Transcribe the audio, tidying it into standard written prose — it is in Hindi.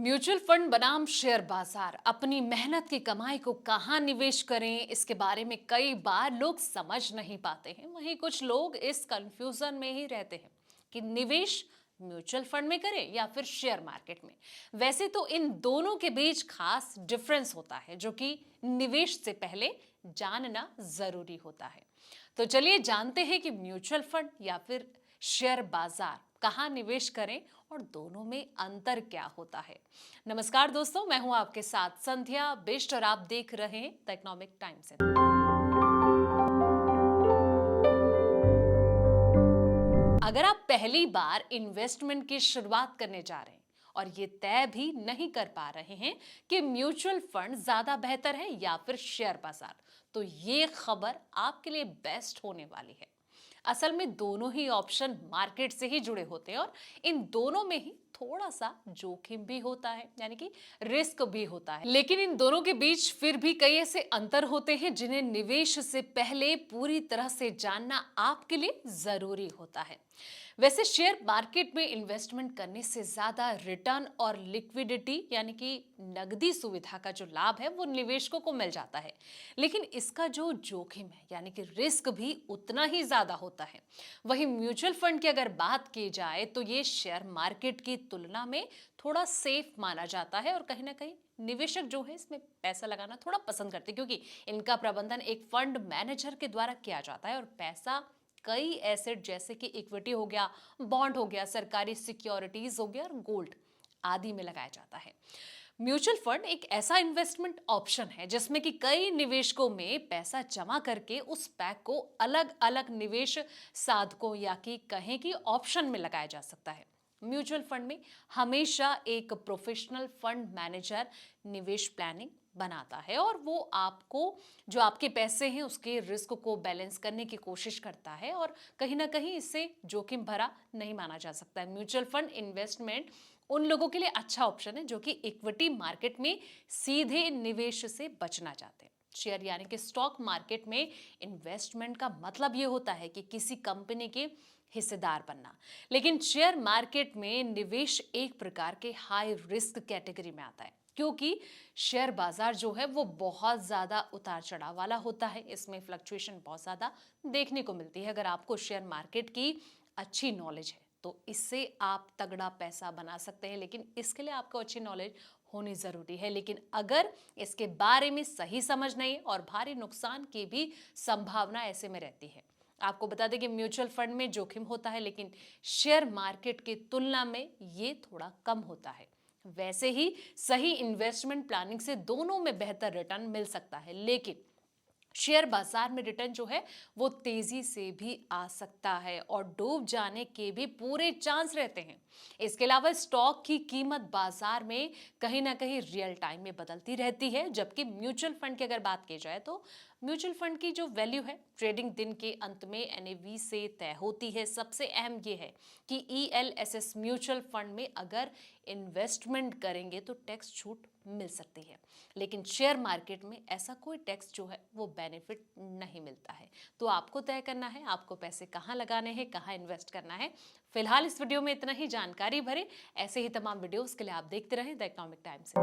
म्यूचुअल फंड बनाम शेयर बाजार अपनी मेहनत की कमाई को कहाँ निवेश करें, इसके बारे में कई बार लोग समझ नहीं पाते हैं। वहीं कुछ लोग इस कंफ्यूजन में ही रहते हैं कि निवेश म्यूचुअल फंड में करें या फिर शेयर मार्केट में। वैसे तो इन दोनों के बीच खास डिफरेंस होता है जो कि निवेश से पहले जानना जरूरी होता है। तो चलिए जानते हैं कि म्यूचुअल फंड या फिर शेयर बाजार कहाँ निवेश करें और दोनों में अंतर क्या होता है। नमस्कार दोस्तों, मैं हूं आपके साथ संध्या बिष्ट और आप देख रहे हैं द इकोनॉमिक टाइम्स। अगर आप पहली बार इन्वेस्टमेंट की शुरुआत करने जा रहे हैं और ये तय भी नहीं कर पा रहे हैं कि म्यूचुअल फंड ज्यादा बेहतर है या फिर शेयर बाजार, तो ये खबर आपके लिए बेस्ट होने वाली है। असल में दोनों ही ऑप्शन मार्केट से ही जुड़े होते हैं और इन दोनों में ही थोड़ा सा जोखिम भी होता है, यानी कि रिस्क भी होता है। लेकिन इन दोनों के बीच फिर भी कई ऐसे अंतर होते हैं जिन्हें निवेश से पहले पूरी तरह से जानना आपके लिए जरूरी होता है। वैसे शेयर मार्केट में इन्वेस्टमेंट करने से ज्यादा रिटर्न और लिक्विडिटी यानी कि नगदी सुविधा का जो लाभ है वो निवेशकों को मिल जाता है, लेकिन इसका जो जोखिम है यानी कि रिस्क भी उतना ही ज्यादा होता है। वहीं म्यूचुअल फंड की अगर बात की जाए तो ये शेयर मार्केट की तुलना में थोड़ा सेफ माना जाता है और कहीं ना कहीं निवेशक जो है इसमें पैसा लगाना थोड़ा पसंद करते हैं, क्योंकि इनका प्रबंधन एक फंड मैनेजर के द्वारा किया जाता है और पैसा कई एसेट जैसे कि इक्विटी हो गया, बॉन्ड हो गया, सरकारी सिक्योरिटीज हो गया और गोल्ड आदि में लगाया जाता है। म्यूचुअल फंड एक ऐसा इन्वेस्टमेंट ऑप्शन है जिसमें कि कई निवेशकों में पैसा जमा करके उस पैक को अलग अलग निवेश साधकों या कि कहें कि ऑप्शन में लगाया जा सकता है। म्यूचुअल फंड में हमेशा एक प्रोफेशनल फंड मैनेजर निवेश प्लानिंग बनाता है और वो आपको जो आपके पैसे हैं उसके रिस्क को बैलेंस करने की कोशिश करता है और कहीं ना कहीं इससे जोखिम भरा नहीं माना जा सकता है। म्यूचुअल फंड इन्वेस्टमेंट उन लोगों के लिए अच्छा ऑप्शन है जो कि इक्विटी मार्केट में सीधे निवेश से बचना चाहते हैं। शेयर यानी कि स्टॉक मार्केट में इन्वेस्टमेंट का मतलब ये होता है कि किसी कंपनी के हिस्सेदार बनना, लेकिन शेयर मार्केट में निवेश एक प्रकार के हाई रिस्क कैटेगरी में आता है, क्योंकि शेयर बाजार जो है वो बहुत ज्यादा उतार चढ़ाव वाला होता है। इसमें फ्लक्चुएशन बहुत ज्यादा देखने को मिलती है। अगर आपको शेयर मार्केट की अच्छी नॉलेज है तो इससे आप तगड़ा पैसा बना सकते हैं, लेकिन इसके लिए आपको अच्छी नॉलेज होनी जरूरी है। लेकिन अगर इसके बारे में सही समझ नहीं और भारी नुकसान की भी संभावना ऐसे में रहती है। आपको बता दें कि म्यूचुअल फंड में जोखिम होता है, लेकिन शेयर मार्केट की तुलना में ये थोड़ा कम होता है। वैसे ही सही इन्वेस्टमेंट प्लानिंग से दोनों में बेहतर रिटर्न मिल सकता है, लेकिन शेयर बाजार में रिटर्न जो है वो तेजी से भी आ सकता है और डूब जाने के भी पूरे चांस रहते हैं। इसके अलावा स्टॉक की कीमत बाजार में कहीं ना कहीं रियल टाइम में बदलती रहती है, जबकि म्यूचुअल फंड की अगर बात की जाए तो म्यूचुअल फंड की जो वैल्यू है ट्रेडिंग दिन के अंत में एनएवी से तय होती है। सबसे अहम ये है कि ईएलएसएस म्यूचुअल फंड में अगर इन्वेस्टमेंट करेंगे तो टैक्स छूट मिल सकती है, लेकिन शेयर मार्केट में ऐसा कोई टैक्स जो है वो बेनिफिट नहीं मिलता है। तो आपको तय करना है आपको पैसे कहाँ लगाने हैं, कहाँ इन्वेस्ट करना है। फिलहाल इस वीडियो में इतना ही। जानकारी भरे ऐसे ही तमाम वीडियोस के लिए आप देखते रहें द इकोनॉमिक टाइम्स।